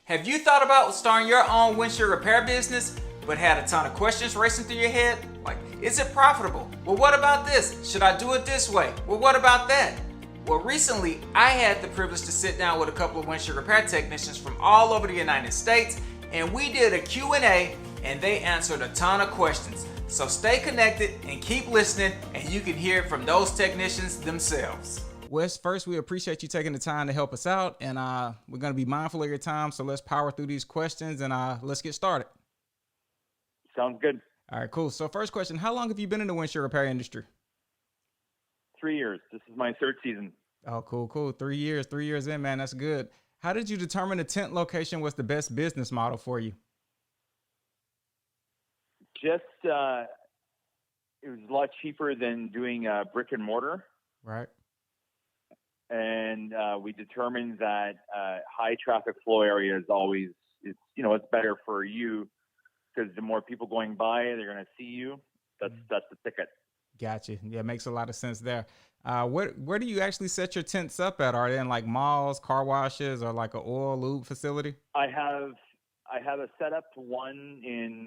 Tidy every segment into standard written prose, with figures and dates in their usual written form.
Have you thought about starting your own windshield repair business, but had a ton of questions racing through your head? Like, is it profitable? Well, what about this? Should I do it this way? Well, what about that? Well, recently, I had the privilege to sit down with a couple of windshield repair technicians from all over the United States, and we did a Q&A, and they answered a ton of questions. So stay connected and keep listening, and you can hear it from those technicians themselves. Wes, first, we appreciate you taking the time to help us out, and we're going to be mindful of your time, so let's power through these questions, and let's get started. Sounds good. All right, cool. So first question, how long have you been in the windshield repair industry? 3 years. This is my third season. Oh, cool. 3 years in, man. That's good. How did you determine the Tint location was the best business model for you? Just, it was a lot cheaper than doing brick and mortar. Right. And we determined that high traffic flow area is always, it's better for you because the more people going by, they're going to see you. That's the ticket. Gotcha. Yeah, makes a lot of sense there. Where do you actually set your tents up at? Are they in like malls, car washes, or like an oil lube facility? I have a setup one in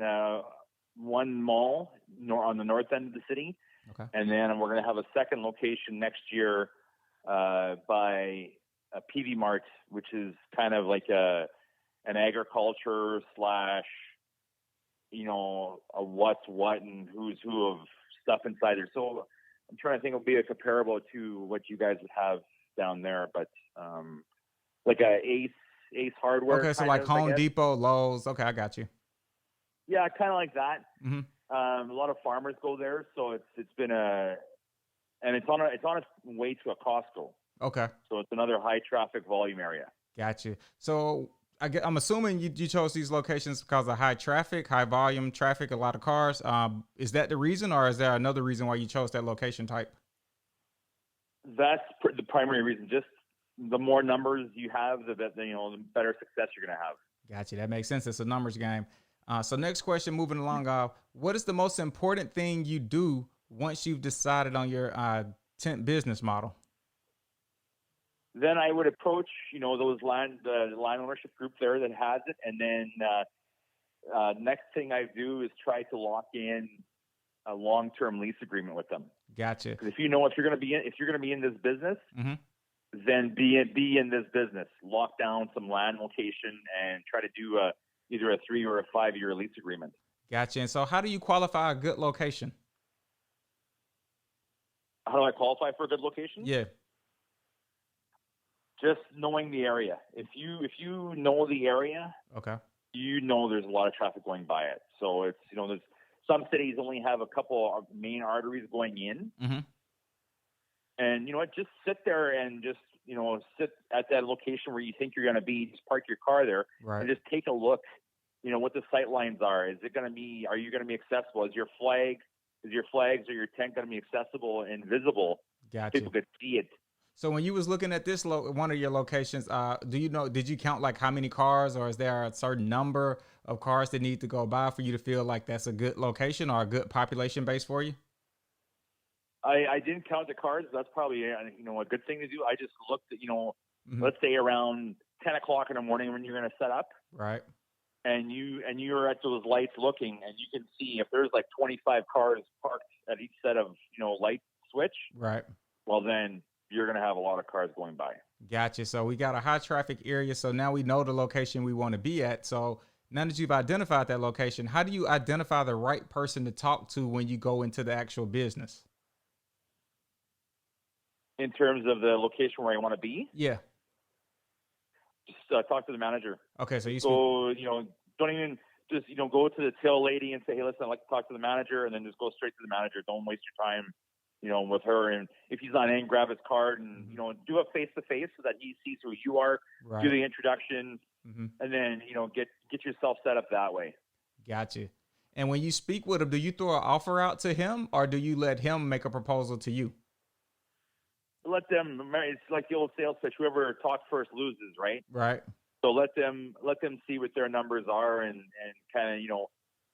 one mall on the north end of the city. Okay. And then we're going to have a second location next year by a PV Mart, which is kind of like an agriculture slash, a what's what and who's who of stuff inside there. So I'm trying to think it'll be a comparable to what you guys would have down there, but like a Ace Hardware. Okay, so like Home Depot, Lowe's. Okay, I got you. Yeah, kind of like that. Mm-hmm. A lot of farmers go there, so it's been it's on its way to a Costco. Okay. So it's another high traffic volume area. Gotcha. So I'm assuming you chose these locations because of high traffic, high volume traffic, a lot of cars. Is that the reason, or is there another reason why you chose that location type? That's the primary reason. Just the more numbers you have, the better success you're going to have. Gotcha. That makes sense. It's a numbers game. So next question, moving along. What is the most important thing you do once you've decided on your tent business model? Then I would approach, those the land ownership group there that has it, and then next thing I do is try to lock in a long-term lease agreement with them. Gotcha. Because if you're going to be in this business, mm-hmm. then be in this business. Lock down some land location and try to do either a 3 or a 5 year lease agreement. Gotcha. And so, how do you qualify a good location? How do I qualify for a good location? Yeah. Just knowing the area. If you know the area, okay, there's a lot of traffic going by it. So it's there's some cities only have a couple of main arteries going in, mm-hmm. and just sit there and just sit at that location where you think you're going to be. Just park your car there, right, and just take a look. What the sight lines are. Is it going to be? Are you going to be accessible? Is your flags or your tent going to be accessible and visible? Gotcha. People could see it. So when you was looking at this one of your locations, did you count like how many cars, or is there a certain number of cars that need to go by for you to feel like that's a good location or a good population base for you? I didn't count the cars. That's probably a good thing to do. I just looked at mm-hmm. let's say around 10 o'clock in the morning when you're going to set up, right? And you're at those lights looking, and you can see if there's like 25 cars parked at each set of light switch, right? Well, then you're going to have a lot of cars going by. Gotcha. So we got a high traffic area. So now we know the location we want to be at. So now that you've identified that location, how do you identify the right person to talk to when you go into the actual business? In terms of the location where I want to be? Yeah. Just talk to the manager. Okay. So don't even just, go to the till lady and say, hey, listen, I'd like to talk to the manager, and then just go straight to the manager. Don't waste your time with her. And if he's not in, grab his card and, mm-hmm. Do it face to face so that he sees who you are, right. Do the introduction, mm-hmm. and then, get yourself set up that way. Gotcha. And when you speak with him, do you throw an offer out to him, or do you let him make a proposal to you? Let them, it's like the old sales pitch, whoever talks first loses, right? Right. So let them see what their numbers are and kind of,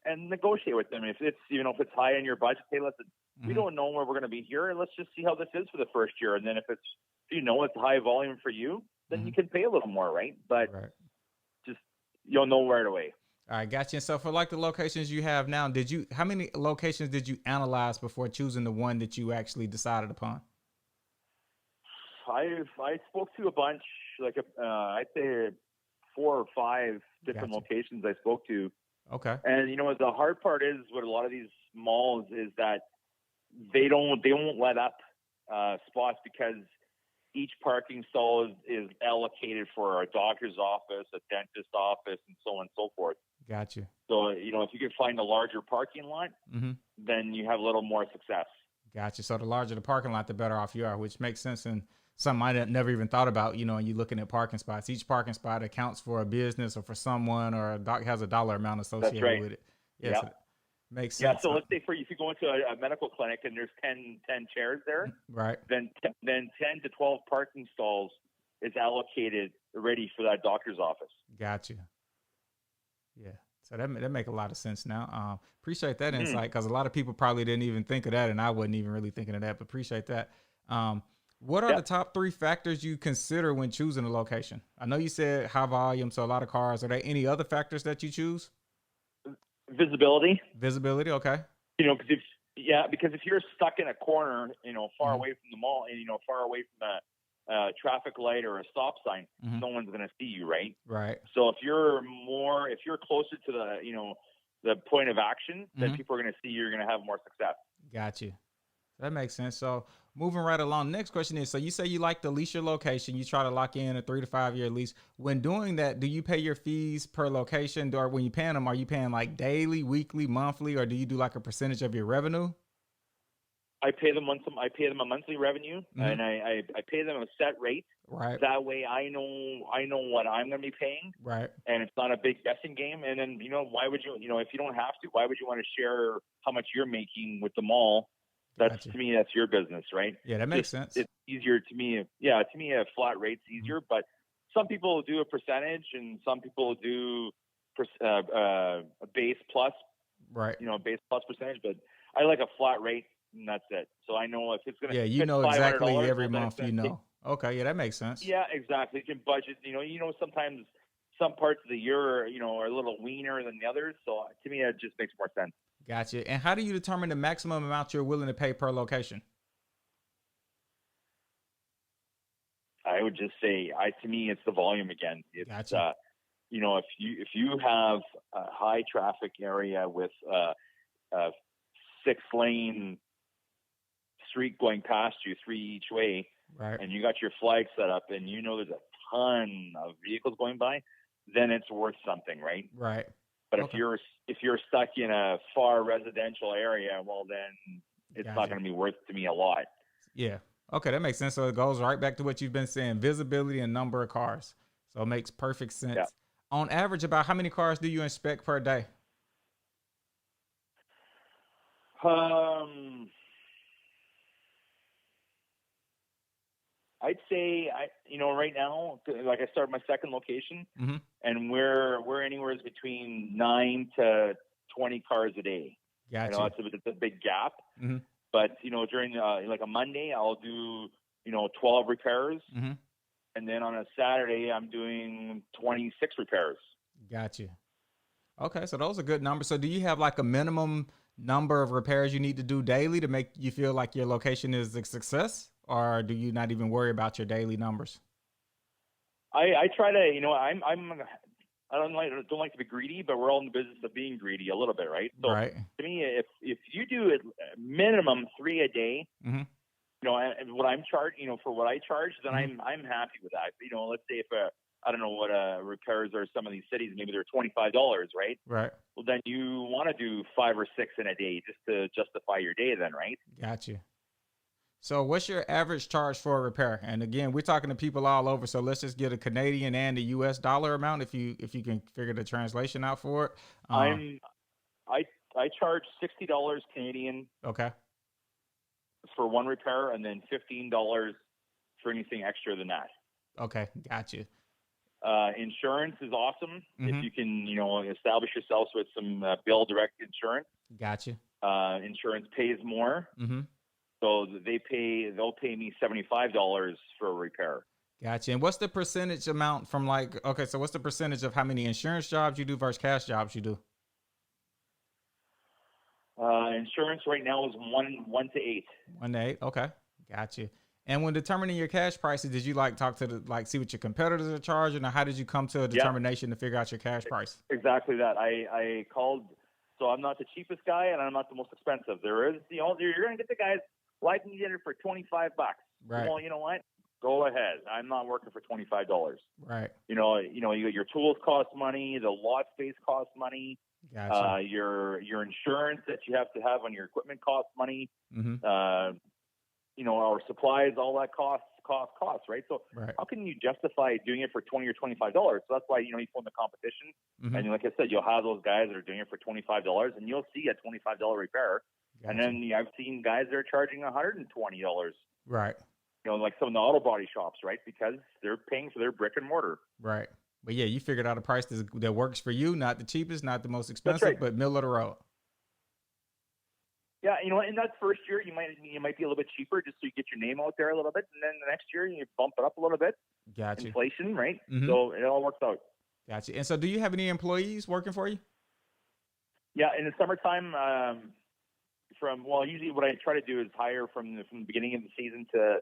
and negotiate with them. If it's, if it's high in your budget, hey, listen, we don't know where we're going to be here. Let's just see how this is for the first year. And then if it's high volume for you, then you can pay a little more, right? But just you'll know right away. All right, gotcha. And so for like the locations you have now, how many locations did you analyze before choosing the one that you actually decided upon? I spoke to a bunch, like I'd say 4 or 5 different Gotcha. locations I spoke to. Okay. And the hard part is with a lot of these malls is that they won't let up spots because each parking stall is allocated for a doctor's office, a dentist office, and so on and so forth. Gotcha. So if you can find a larger parking lot, Mm-hmm. then you have a little more success. Gotcha. So the larger the parking lot, the better off you are, which makes sense and something I never even thought about, and you're looking at parking spots. Each parking spot accounts for a business or for someone or has a dollar amount associated That's right. with it. Yes, Yeah. So makes Yeah. sense. So let's say if you go into a medical clinic and there's 10 chairs there, Right. then 10 to 12 parking stalls is allocated ready for that doctor's office. Gotcha. Yeah. So that make a lot of sense now. Appreciate that Mm-hmm. insight because a lot of people probably didn't even think of that, and I wasn't even really thinking of that. But appreciate that. What are the top 3 factors you consider when choosing a location? I know you said high volume, so a lot of cars. Are there any other factors that you choose? Visibility. Visibility. Okay. Because if you're stuck in a corner, far Mhm. away from the mall, and far away from a traffic light or a stop sign, Mhm. no one's going to see you, right? Right. So if you're closer to the point of action, then Mhm. people are going to see you're going to have more success. Gotcha. That makes sense. So moving right along, next question is, so you say you like to lease your location, you try to lock in a 3 to 5 year lease. When doing that, do you pay your fees per location, or when you paying them, are you paying like daily, weekly, monthly, or do you do like a percentage of your revenue? I pay them a monthly revenue, Mhm. and I pay them a set rate. Right. That way, I know what I'm going to be paying, Right. and it's not a big guessing game. And then why would you if you don't have to, why would you want to share how much you're making with the mall? Gotcha. To me, that's your business, right? Yeah, that makes sense. It's easier to me. Yeah, to me, a flat rate's easier. But some people do a percentage, and some people do a base plus, Right. base plus percentage. But I like a flat rate, and that's it. So I know if it's gonna, Yeah, if it's exactly $500, every well, then month, Okay, yeah, that makes sense. yeah, exactly. You can budget. Sometimes some parts of the year, are a little leaner than the others. So to me, it just makes more sense. Gotcha. And how do you determine the maximum amount you're willing to pay per location? I would just say, to me, it's the volume again. It's Gotcha. if you have a high traffic area with a 6-lane street going past you, 3 each way, Right. and you got your flag set up, and there's a ton of vehicles going by, then it's worth something, right? Right. But Okay. if you're stuck in a far residential area, well, then it's Gotcha. not going to be worth to me a lot. Yeah. Okay, that makes sense. So it goes right back to what you've been saying, visibility and number of cars. So it makes perfect sense. Yeah. On average, about how many cars do you inspect per day? I'd say right now, like I started my second location, Mm-hmm. and we're anywhere between 9 to 20 cars a day. Gotcha. It's a big gap. Mm-hmm. But during like a Monday, I'll do 12 repairs, Mm-hmm. and then on a Saturday, I'm doing 26 repairs. Gotcha. Okay, so those are good numbers. So do you have like a minimum number of repairs you need to do daily to make you feel like your location is a success, or do you not even worry about your daily numbers? I try to I don't like to be greedy, but we're all in the business of being greedy a little bit, right? So Right. to me, if you do it minimum 3 a day, Mm-hmm. and what I'm charging, for what I charge, then Mhm. I'm happy with that. Let's say if I don't know what repairs are some of these cities, maybe they're $25, right? Right. Well, then you want to do 5 or 6 in a day just to justify your day, then, right? Gotcha. So what's your average charge for a repair? And again, we're talking to people all over, so let's just get a Canadian and a US dollar amount if you can figure the translation out for it. I charge $60 Canadian Okay. for one repair, and then $15 for anything extra than that. Okay, gotcha. Insurance is awesome Mhm. if you can, establish yourself with some bill direct insurance. Gotcha. Insurance pays more, Mm-hmm. so they'll pay me $75 for a repair. Gotcha. And what's the percentage amount from like, okay, so what's the percentage of how many insurance jobs you do versus cash jobs you do? Insurance right now is 1 to 8. 1 to 8. Okay. Gotcha. And when determining your cash prices, did you like talk to the, like, see what your competitors are charging, or how did you come to a Yeah, determination to figure out your cash price? exactly that. I called, so I'm not the cheapest guy and I'm not the most expensive. There is, you're going to get the guys, well, I can get it for $25. Right. Well, you know what? Go ahead. I'm not working for $25. Right. Your tools cost money. The lot space costs money. Gotcha. Your insurance that you have to have on your equipment costs money. Mm-hmm. Our supplies, all that costs, right? So Right. how can you justify doing it for $20 or $25? So that's why, you phone the competition. Mm-hmm. And like I said, you'll have those guys that are doing it for $25 and you'll see a $25 repair. Gotcha. And then I've seen guys that are charging $120. Right. Like some of the auto body shops, right? Because they're paying for their brick and mortar. Right. But yeah, you figured out a price that works for you, not the cheapest, not the most That's expensive, right. but middle of the road. Yeah, in that first year, you might be a little bit cheaper just so you get your name out there a little bit, and then the next year you bump it up a little bit. Gotcha. Inflation, right? Mm-hmm. So it all works out. Gotcha. And so, do you have any employees working for you? Yeah, in the summertime, usually what I try to do is hire from the beginning of the season to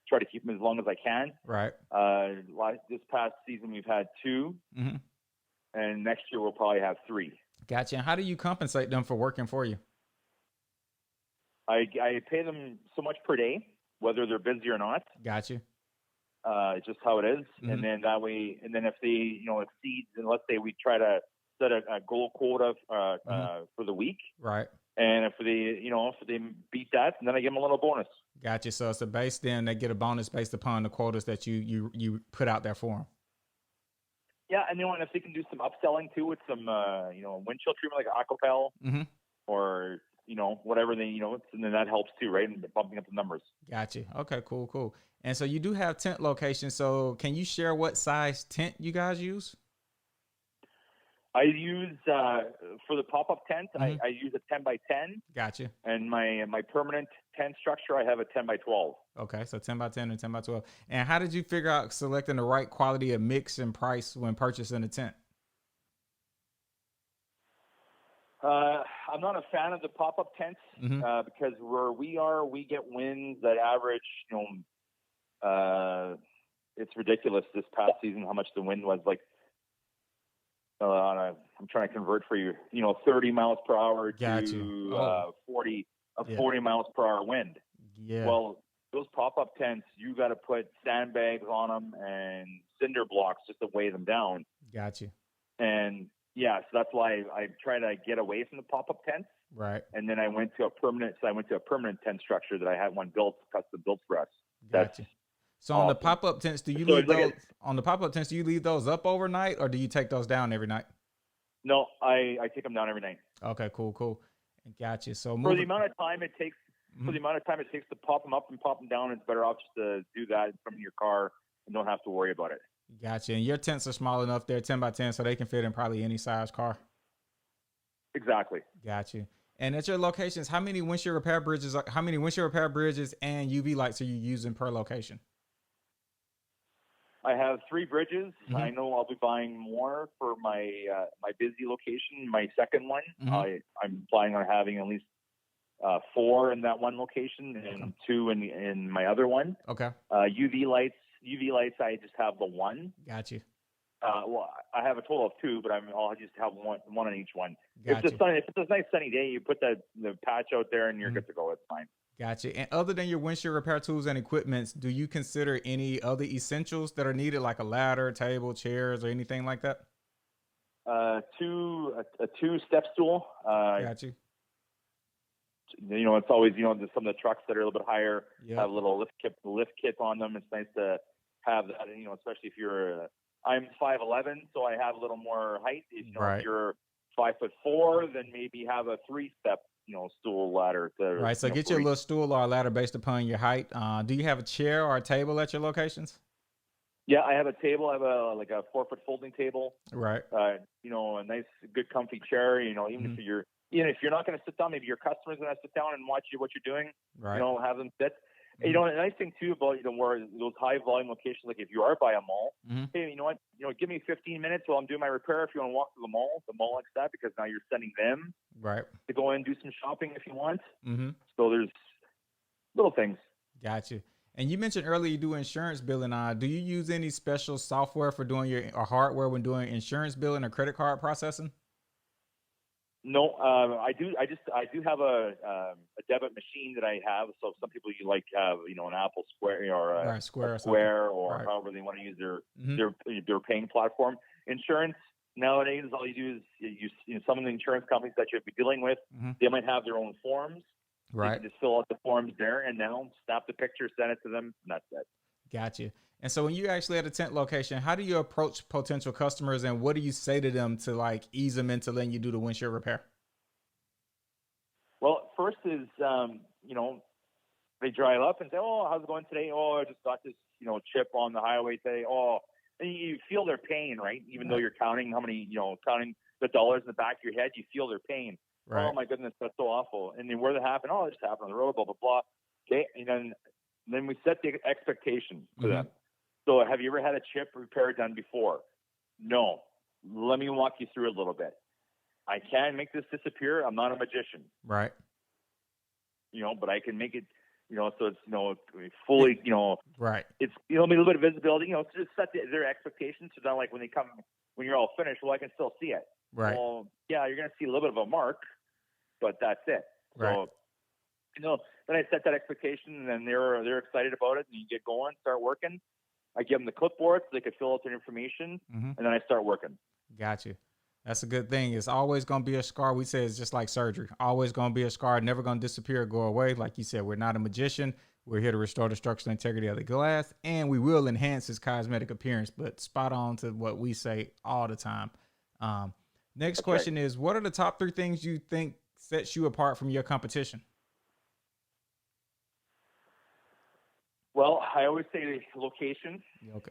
try to keep them as long as I can. Right. This past season we've had 2, Mm-hmm. and next year we'll probably have 3. Gotcha. And how do you compensate them for working for you? I pay them so much per day, whether they're busy or not. Gotcha. It's just how it is. Mm-hmm. And then that way, and then if they, exceed, and let's say we try to set a goal quota for the week. Right. And if they beat that, then I give them a little bonus. Gotcha. So it's a base, then they get a bonus based upon the quotas that you put out there for them. Yeah, and and if they can do some upselling too with some windshield treatment like Aquapel, mm-hmm. or whatever and then that helps too, right? And bumping up the numbers. Gotcha. Okay, cool. And so you do have tent locations. So can you share what size tent you guys use? I use for the pop-up tent. Mm-hmm. I use a 10 by 10. Gotcha. And my permanent tent structure, I have a 10 by 12. Okay, so 10 by 10 and 10 by 12. And how did you figure out selecting the right quality of mix and price when purchasing a tent? I'm not a fan of the pop-up tents mm-hmm. Because where we are, we get winds that average, it's ridiculous this past season how much the wind was. Like, I'm trying to convert for you, 30 miles per hour to 40 miles per hour wind. Yeah. Well, those pop-up tents, you got to put sandbags on them and cinder blocks just to weigh them down. Gotcha. And yeah, so that's why I try to get away from the pop-up tents. Right. And then I went to a permanent tent structure that I had one custom built for us. Gotcha. So awesome. On the pop-up tents, do you leave those up overnight, or do you take those down every night? No, I take them down every night. Okay, cool. Gotcha. So for the amount of time it takes, to pop them up and pop them down, it's better off just to do that from your car and don't have to worry about it. Gotcha. And your tents are small enough, they're 10 by 10, so they can fit in probably any size car. Exactly. Gotcha. And at your locations, how many windshield repair bridges and UV lights are you using per location? I have 3 bridges. Mm-hmm. I know I'll be buying more for my my busy location, my second one. Mm-hmm. I'm planning on having at least 4 in that one location and 2 in my other one. Okay. UV lights, I just have the 1. Got you. Well, I have a total of 2, but I'll just have one on each one. Gotcha. If it's a nice sunny day, you put the patch out there and you're good to go. It's fine. Gotcha. And other than your windshield repair tools and equipments, do you consider any other essentials that are needed, like a ladder, table, chairs, or anything like that? A 2-step stool. Got you. It's always, some of the trucks that are a little bit higher have a little lift kit on them. It's nice to have that, especially if I'm 5'11", so I have a little more height. Right. If you're 5'4", then maybe have a 3-step, stool ladder. Right. So get your little stool or a ladder based upon your height. Do you have a chair or a table at your locations? Yeah, I have a table. I have a 4-foot folding table. Right. A nice, good, comfy chair. Even if you're not going to sit down, maybe your customer's going to sit down and watch what you're doing. Right. Have them sit. You know, the nice thing too about, you know, where those high volume locations, like if you are by a mall, hey, you know what, you know, give me 15 minutes while I'm doing my repair. If you want to walk to the mall likes that because now you're sending them to go in and do some shopping if you want. So there's little things. Gotcha. And you mentioned earlier you do insurance billing. Do you use any special software for doing your or hardware when doing insurance billing or credit card processing? No, I do. I do have a debit machine that I have. So some people you like have, you know, an Apple Square or a Square or however they want to use their paying platform. Insurance nowadays, all you do is you know, some of the insurance companies that you'll be dealing with, they might have their own forms. You can just fill out the forms there and now snap the picture, send it to them, and that's it. Gotcha. And so when you actually at a Tint location, how do you approach potential customers and what do you say to them to like ease them into letting you do the windshield repair? Well, first is, you know, they drive up and say, oh, how's it going today? Oh, I just got this, you know, chip on the highway today. Oh, and you feel their pain, right? Even though you're counting how many, you know, counting the dollars in the back of your head, you feel their pain. Oh my goodness, that's so awful. And then where that happened? Oh, it just happened on the road, blah, blah, blah. Okay. And then we set the expectation for them. So have you ever had a chip repair done before? No. Let me walk you through a little bit. I can make this disappear. I'm not a magician. Right. You know, but I can make it, you know, so it's, you know, fully, you know, it's, you know, a little bit of visibility, you know, to just set their expectations. So then like when they come, when you're all finished, well, I can still see it. Right. Well, yeah, you're going to see a little bit of a mark, but that's it. So, you know, then I set that expectation and then they're excited about it and you get going, start working. I give them the clipboard so they could fill out their information and then I start working. Gotcha. That's a good thing. It's always going to be a scar. We say it's just like surgery. Always going to be a scar. Never going to disappear or go away. Like you said, we're not a magician. We're here to restore the structural integrity of the glass and we will enhance its cosmetic appearance, but spot on to what we say all the time. Next question is, what are the top 3 things you think sets you apart from your competition? Well, I always say location.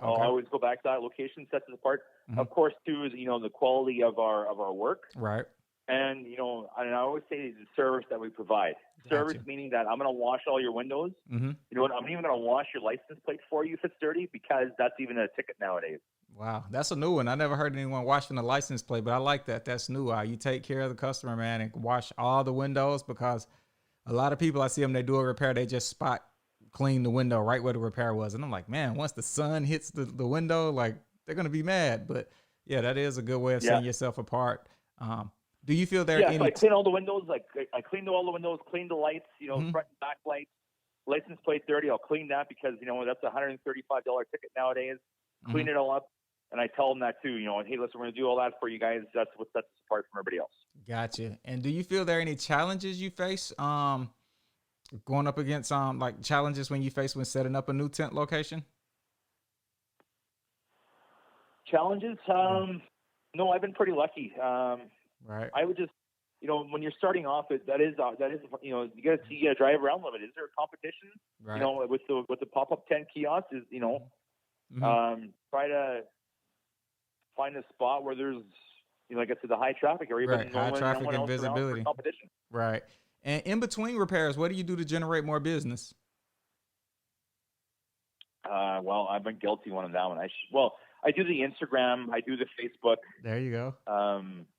I'll always go back to that. Location sets us apart. Of course, too, is, you know, the quality of our work. Right. And, you know, and I always say the service that we provide. Service meaning that I'm going to wash all your windows. You know what? I'm even going to wash your license plate for you if it's dirty because that's even a ticket nowadays. Wow, that's a new one. I never heard anyone washing the license plate, but I like that. That's new. You take care of the customer, man, and wash all the windows because a lot of people I see them, they do a repair, they just spot clean the window right where the repair was. And I'm like, man, once the sun hits the window, like they're going to be mad. But yeah, that is a good way of setting yourself apart. Do you feel there? So I clean all the windows. Like I cleaned all the windows, cleaned the lights, you know, front and back lights. License plate dirty, I'll clean that because, you know, that's a $135 ticket nowadays. Clean it all up. And I tell them that too, you know, and hey, listen, we're going to do all that for you guys. That's what sets us apart from everybody else. Gotcha. And do you feel there are any challenges you face going up against like challenges when setting up a new Tint location? Challenges? No, I've been pretty lucky. Right. I would just, you know, when you're starting off, that is, you know, you got to drive around a little bit. Is there a competition? Right. You know, with the pop-up tent kiosk is, you know, try to find a spot where there's, you know, like I said, the high traffic area, but high traffic and visibility. Competition. Right. And in between repairs, what do you do to generate more business? Well, I've been guilty one of that one. I do the Instagram, I do the Facebook. There you go.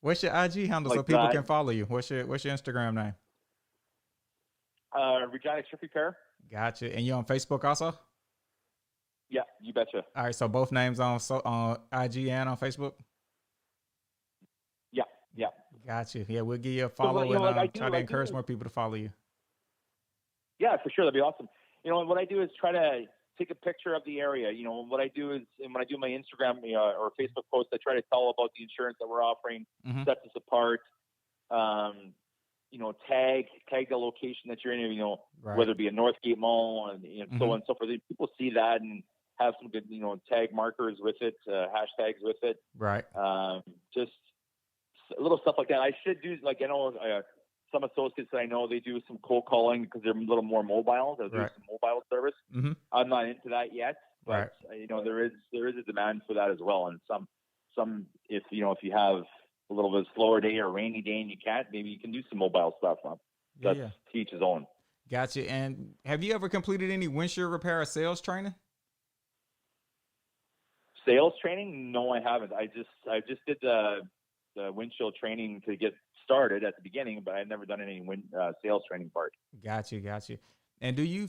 What's your IG handle so people can follow you? What's your Instagram name? Regina Strip Repair. Gotcha. And you on Facebook also? Yeah, you betcha. All right, so both names on IG and on Facebook? Yeah. Gotcha. Yeah, we'll give you a follow and try to encourage more people to follow you. Yeah, for sure. That'd be awesome. You know, what I do is try to take a picture of the area. You know, what I do is when I do my Instagram or Facebook post, I try to tell about the insurance that we're offering, sets us apart. You know, tag the location that you're in, you know, whether it be a Northgate Mall and so on and so forth. People see that and have some good, you know, tag markers with it, hashtags with it. Right. Just a little stuff like that. I should do, like, I know some associates that I know, they do some cold calling because they're a little more mobile. They'll do some mobile service. I'm not into that yet, but you know, there is a demand for that as well. And some, if you have a little bit slower day or rainy day and you can't, maybe you can do some mobile stuff. That's to each his own. Gotcha. And have you ever completed any windshield repair or sales training? Sales training? No, I haven't. I just did the windshield training to get started at the beginning, but I've never done any sales training part. Got you. And do you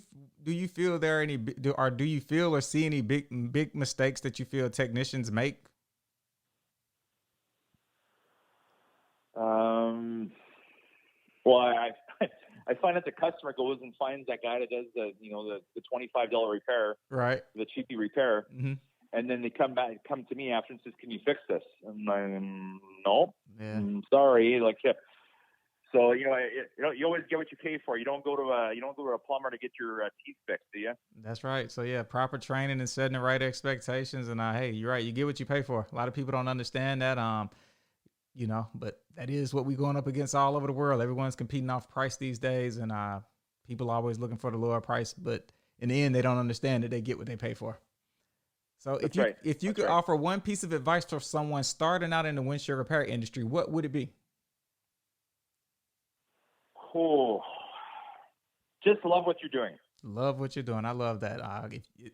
feel there are any do you feel or see any big mistakes that you feel technicians make? Well, I find that the customer goes and finds that guy that does the $25 repair, Right. the cheapy repair, Mm-hmm. and then they come to me after and says, "Can you fix this?" And I'm no, Yeah. sorry. Like, so you always get what you pay for. You don't go to a plumber to get your teeth fixed, do you? That's right. So yeah, proper training and setting the right expectations. And hey, you're right. You get what you pay for. A lot of people don't understand that. But that is what we're going up against all over the world. Everyone's competing off price these days, and people are always looking for the lower price. But in the end, they don't understand that they get what they pay for. So if you could offer one piece of advice for someone starting out in the windshield repair industry, what would it be? Oh, just love what you're doing. Love what you're doing. I love that.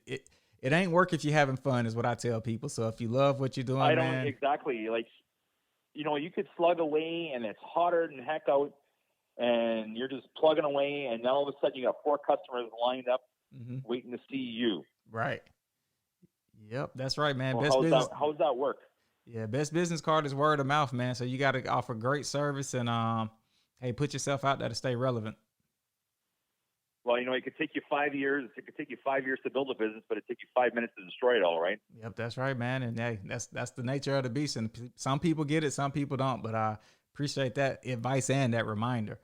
It ain't work if you're having fun, is what I tell people. So if you love what you're doing, I don't exactly like. You could slug away, and it's hotter than heck out, and you're just plugging away, and then all of a sudden you got 4 customers lined up, waiting to see you. Right. Yep, that's right, man. Well, how's that work? Yeah, best business card is word of mouth, man. So you got to offer great service and hey, put yourself out there to stay relevant. Well, it could take you 5 years. It could take you 5 years to build a business, but it take you 5 minutes to destroy it all, right? Yep, that's right, man. And hey, that's the nature of the beast. And some people get it, some people don't. But I appreciate that advice and that reminder.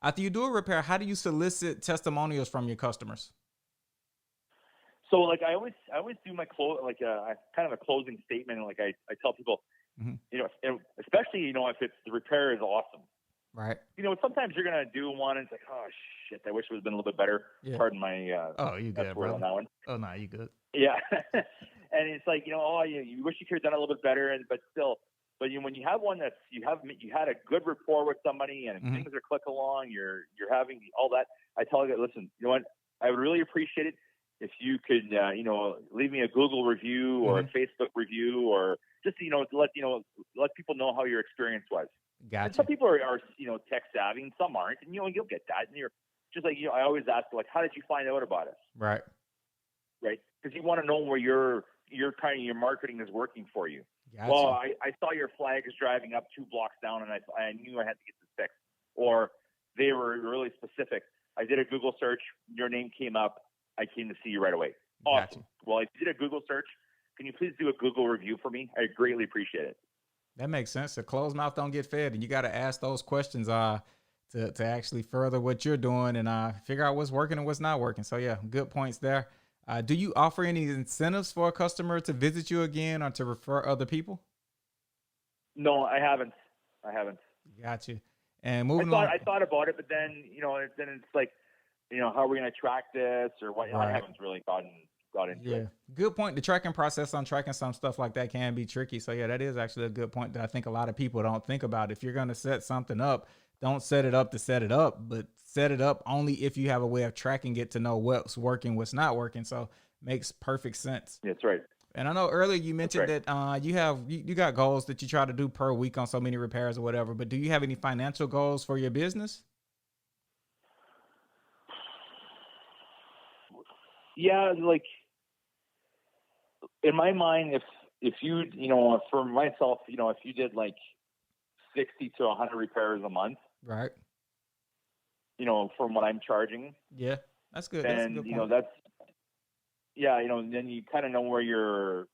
After you do a repair, how do you solicit testimonials from your customers? So, like, I always do my kind of a closing statement. And like I tell people, especially if it's the repair is awesome. Right. Sometimes you're gonna do one and it's like, oh shit, I wish it would have been a little bit better. Yeah. Pardon my oh, you good, bro? on that one. Oh no, you good. Yeah. And it's like, you wish you could have done it a little bit better, but when you have one that's you had a good rapport with somebody and things are clicking along, you're having all that. I tell you, listen, you know what? I would really appreciate it if you could, leave me a Google review or a Facebook review, or just to let people know how your experience was. Gotcha. And some people are tech savvy, and some aren't, and you'll get that. And you're just like I always ask, like, how did you find out about us? Right. Right, because you want to know where your marketing is working for you. Gotcha. Well, I saw your flags driving up 2 blocks down, and I knew I had to get this fixed. Or they were really specific. I did a Google search, your name came up, I came to see you right away. Awesome. Gotcha. Well, if you did a Google search, can you please do a Google review for me? I greatly appreciate it. That makes sense. A closed mouth don't get fed, and you got to ask those questions to actually further what you're doing and figure out what's working and what's not working. So yeah, good points there. Do you offer any incentives for a customer to visit you again or to refer other people? No, I haven't. Got you. And moving on. I thought about it, but then then it's like, how are we going to track this or what? Right. I haven't really got into it. Good point. The tracking process on tracking some stuff like that can be tricky. So yeah, that is actually a good point that I think a lot of people don't think about. If you're going to set something up, don't set it up to set it up, but set it up only if you have a way of tracking it to know what's working, what's not working. So makes perfect sense. That's right. And I know earlier you mentioned that you got goals that you try to do per week on so many repairs or whatever, but do you have any financial goals for your business? Yeah, like in my mind, if you for myself, if you did like 60 to 100 repairs a month, right? From what I'm charging. Yeah, that's good. And that's a good point. then you kind of know where your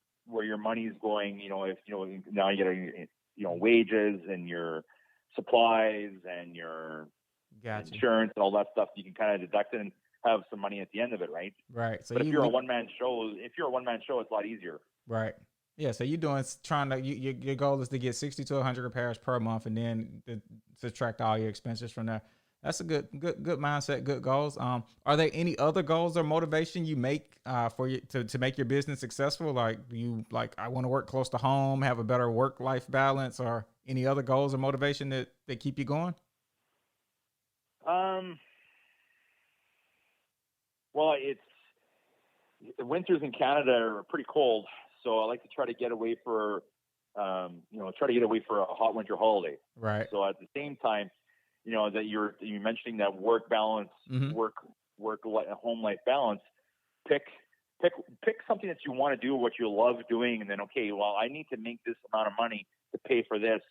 money's going. If now you get wages and your supplies and your Gotcha. insurance and all that stuff, you can kind of deduct it and have some money at the end of it, right? Right. So but if you're a one-man show, it's a lot easier. Right. Yeah. So you're your goal is to get 60 to 100 repairs per month, and then subtract all your expenses from there. That's a good mindset, good goals. Are there any other goals or motivation you make for you to make your business successful? Like, I want to work close to home, have a better work-life balance, or any other goals or motivation that keep you going? Well, the winters in Canada are pretty cold, so I like to try to get away for a hot winter holiday. Right. So at the same time, that you're mentioning that work balance, Mm-hmm. work home life balance. Pick something that you want to do, what you love doing, and then I need to make this amount of money to pay for this.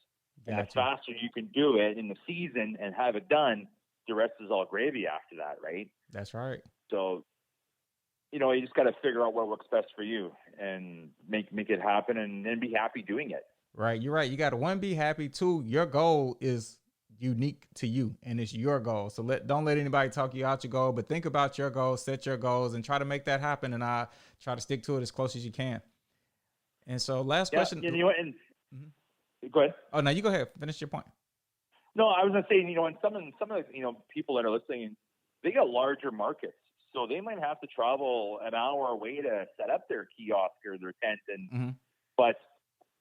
And the Gotcha. faster you can do it in the season and have it done, the rest is all gravy after that, right? That's right. So, you just got to figure out what works best for you and make it happen, and then be happy doing it. Right. You're right. You got to, one, be happy. Two, your goal is unique to you and it's your goal. So don't let anybody talk you out your goal, but think about your goals, set your goals, and try to make that happen. And try to stick to it as close as you can. And so last question. And go ahead. Oh, no, you go ahead. Finish your point. No, I was going to say, and some of the, people that are listening, they got larger markets. So they might have to travel an hour away to set up their kiosk or their tent. But,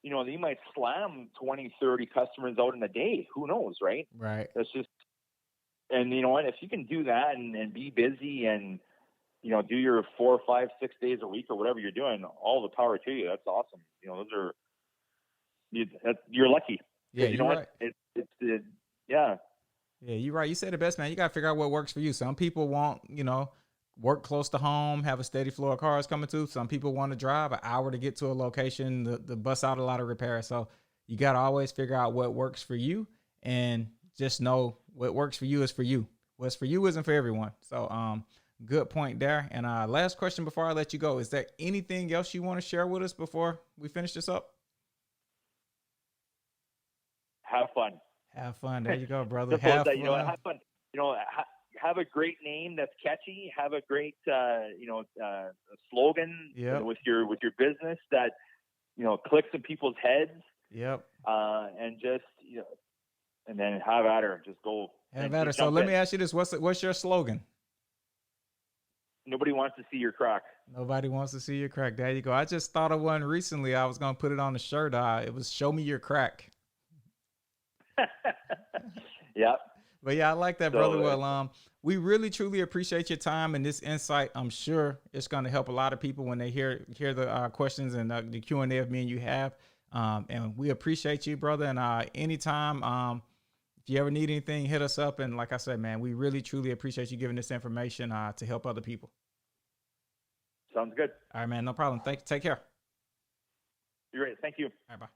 they might slam 20, 30 customers out in a day. Who knows, right? Right. That's just, and you know what, if you can do that and be busy and, do your 4, 5, 6 days a week or whatever you're doing, all the power to you. That's awesome. You're lucky. Yeah, you know you're what? right. Yeah. Yeah, you're right. You said the best, man. You got to figure out what works for you. Some people want, work close to home, have a steady flow of cars coming to. Some people want to drive an hour to get to a location, the bus out a lot of repairs. So you got to always figure out what works for you, and just know what works for you is for you. What's for you isn't for everyone. So, good point there. And last question before I let you go. Is there anything else you want to share with us before we finish this up? Have fun. Have fun. There you go, brother. Have fun. Have fun. Have a great name that's catchy. Have a great, slogan with your business that, clicks in people's heads. Yep. And just, and then have at her. Just go. Have at her. So let me ask you this: what's your slogan? Nobody wants to see your crack. Nobody wants to see your crack. There you go. I just thought of one recently. I was gonna put it on the shirt. It was "Show me your crack." Yep. But yeah, I like that, brother. Well, we really truly appreciate your time and this insight. I'm sure it's going to help a lot of people when they hear the questions and the Q&A of me and you have. And we appreciate you, brother. And anytime, if you ever need anything, hit us up. And like I said, man, we really truly appreciate you giving this information to help other people. Sounds good. All right, man. No problem. Take care. You're right. Thank you. All right, bye.